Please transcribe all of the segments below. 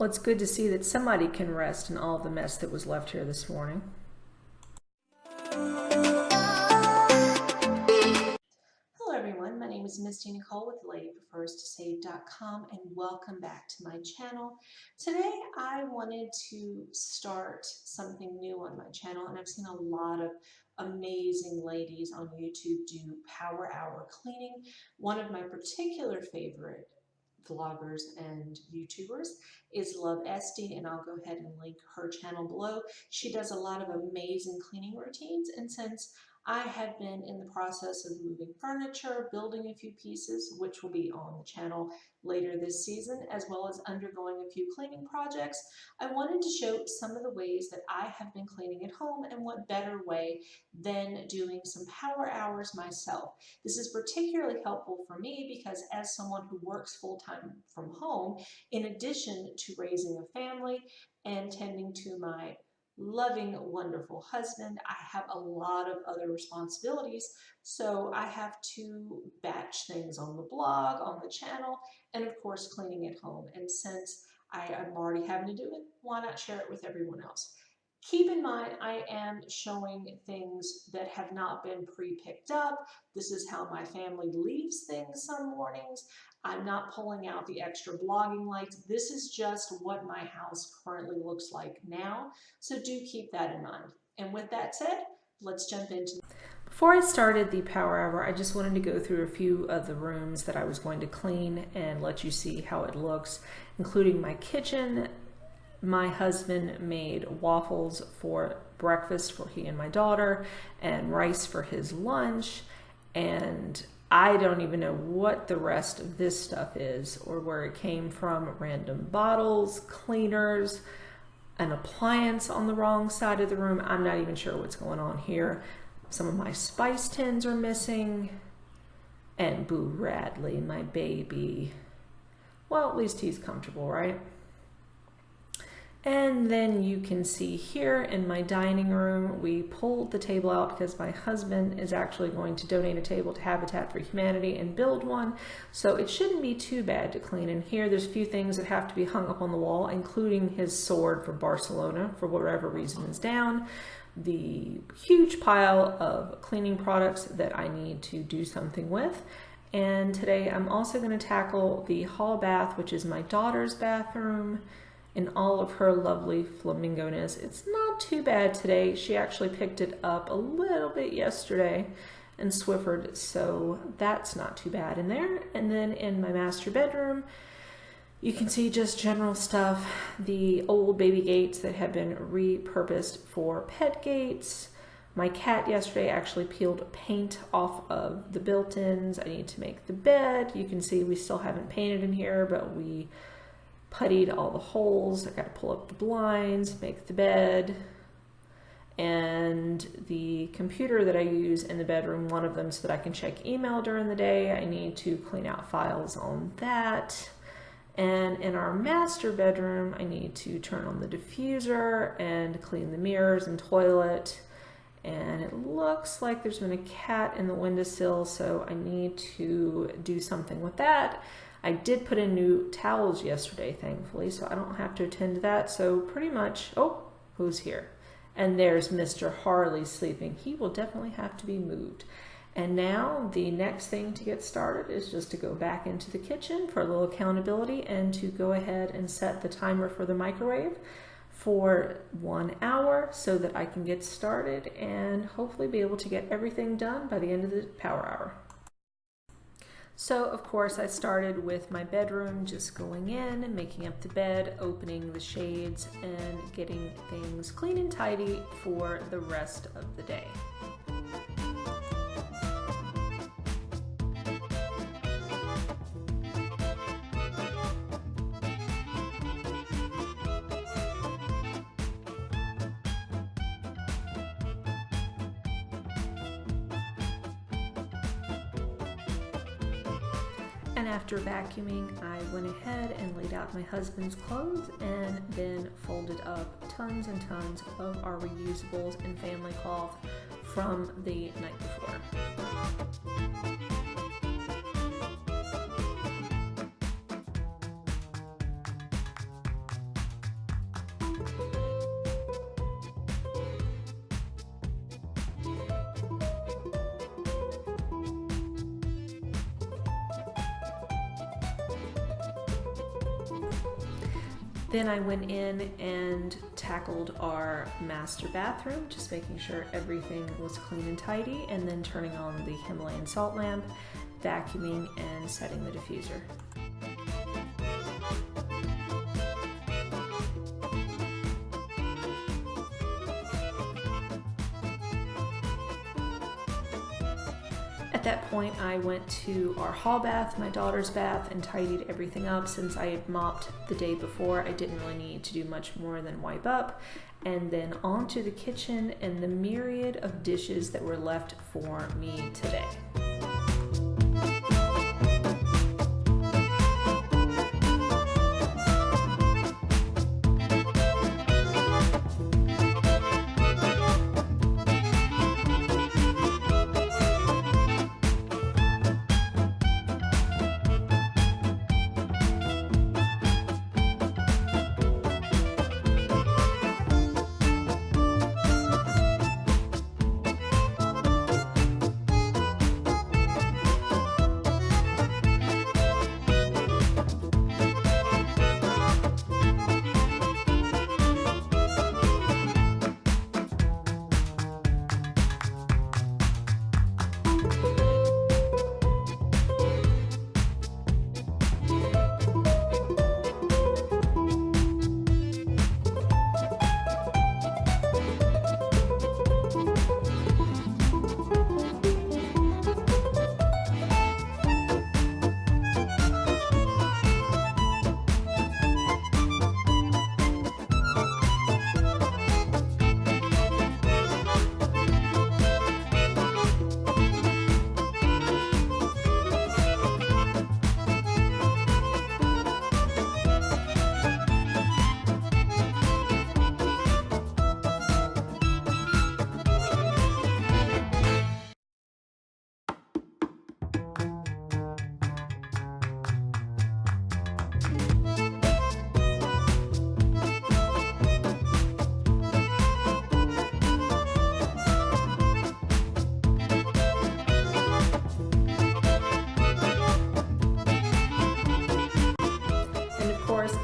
Well, it's good to see that somebody can rest in all the mess that was left here this morning. Hello everyone, my name is Misty Nicole with LadyPrefersToSave.com and welcome back to my channel. Today I wanted to start something new on my channel, and I've seen a lot of amazing ladies on YouTube do power hour cleaning. One of my particular favorite vloggers and YouTubers is Esty, and I'll go ahead and link her channel below. She does a lot of amazing cleaning routines, and since I have been in the process of moving furniture, building a few pieces, which will be on the channel later this season, as well as undergoing a few cleaning projects, I wanted to show some of the ways that I have been cleaning at home, and what better way than doing some power hours myself. This is particularly helpful for me because as someone who works full-time from home, in addition to raising a family and tending to my loving, wonderful husband, I have a lot of other responsibilities. So I have to batch things on the blog, on the channel, and of course cleaning at home. And since I am already having to do it, why not share it with everyone else? Keep in mind, I am showing things that have not been pre-picked up. This is how my family leaves things some mornings. I'm not pulling out the extra blogging lights. This is just what my house currently looks like now. So do keep that in mind. And with that said, let's jump into. Before I started the power hour, I just wanted to go through a few of the rooms that I was going to clean and let you see how it looks, including my kitchen. My husband made waffles for breakfast for he and my daughter, and rice for his lunch, and I don't even know what the rest of this stuff is or where it came from. Random bottles, cleaners, an appliance on the wrong side of the room. I'm not even sure what's going on here. Some of my spice tins are missing, and Boo Radley, my baby, well, at least he's comfortable, right? And then you can see here in my dining room, we pulled the table out because my husband is actually going to donate a table to Habitat for Humanity and build one. So it shouldn't be too bad to clean in here. There's a few things that have to be hung up on the wall, including his sword for Barcelona, for whatever reason is down. The huge pile of cleaning products that I need to do something with. And today I'm also going to tackle the hall bath, which is my daughter's bathroom, in all of her lovely flamingo-ness. It's not too bad today. She actually picked it up a little bit yesterday and Swiffered, so that's not too bad in there. And then in my master bedroom, you can see just general stuff. The old baby gates that have been repurposed for pet gates. My cat yesterday actually peeled paint off of the built-ins. I need to make the bed. You can see we still haven't painted in here, but we puttied all the holes. I got to pull up the blinds, make the bed, and the computer that I use in the bedroom, one of them so that I can check email during the day, I need to clean out files on that. And in our master bedroom, I need to turn on the diffuser and clean the mirrors and toilet. And it looks like there's been a cat in the windowsill, so I need to do something with that. I did put in new towels yesterday, thankfully, so I don't have to attend to that. So pretty much, oh, who's here? And there's Mr. Harley sleeping. He will definitely have to be moved. And now the next thing to get started is just to go back into the kitchen for a little accountability and to go ahead and set the timer for the microwave for 1 hour so that I can get started and hopefully be able to get everything done by the end of the power hour. So of course I started with my bedroom, just going in and making up the bed, opening the shades, and getting things clean and tidy for the rest of the day. And after vacuuming, I went ahead and laid out my husband's clothes and then folded up tons and tons of our reusables and family cloth from the night before. Then I went in and tackled our master bathroom, just making sure everything was clean and tidy, and then turning on the Himalayan salt lamp, vacuuming, and setting the diffuser. At that point, I went to our hall bath, my daughter's bath, and tidied everything up. Since I had mopped the day before, I didn't really need to do much more than wipe up. And then onto the kitchen and the myriad of dishes that were left for me today.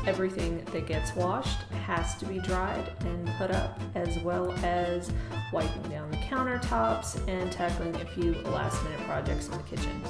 Everything that gets washed has to be dried and put up, as well as wiping down the countertops and tackling a few last-minute projects in the kitchen.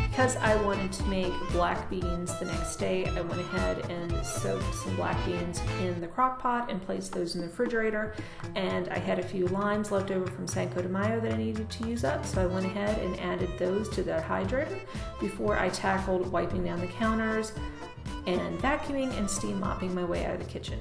Because I wanted to make black beans the next day, I went ahead and soaked some black beans in the crock pot and placed those in the refrigerator. And I had a few limes left over from Cinco de Mayo that I needed to use up, so I went ahead and added those to the hydrator before I tackled wiping down the counters and vacuuming and steam mopping my way out of the kitchen.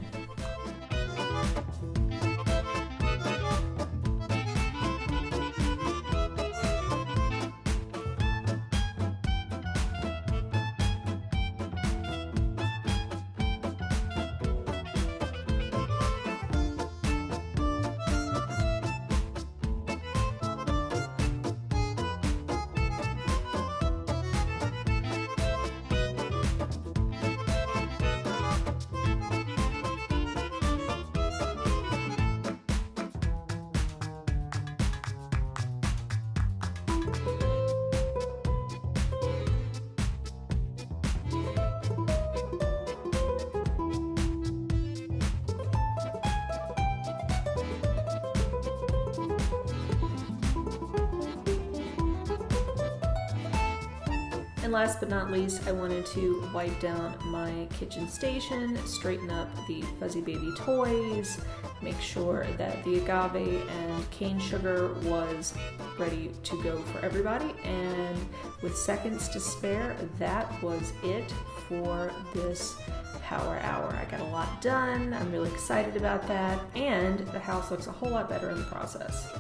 And last but not least, I wanted to wipe down my kitchen station, straighten up the fuzzy baby toys, make sure that the agave and cane sugar was ready to go for everybody. And with seconds to spare, that was it for this power hour. I got a lot done. I'm really excited about that, and the house looks a whole lot better in the process.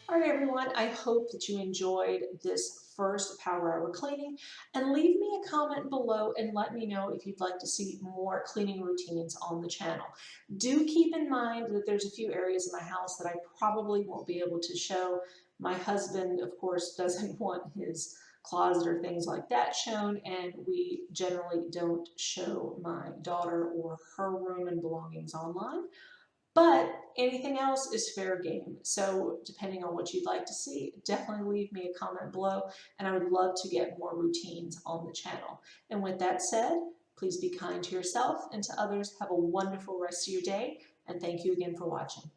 All right, everyone, I hope that you enjoyed this first power hour cleaning, and leave me a comment below and let me know if you'd like to see more cleaning routines on the channel. Do keep in mind that there's a few areas in my house that I probably won't be able to show. My husband, of course, doesn't want his closet or things like that shown, and we generally don't show my daughter or her room and belongings online. But anything else is fair game. So depending on what you'd like to see, definitely leave me a comment below, and I would love to get more routines on the channel. And with that said, please be kind to yourself and to others. Have a wonderful rest of your day, and thank you again for watching.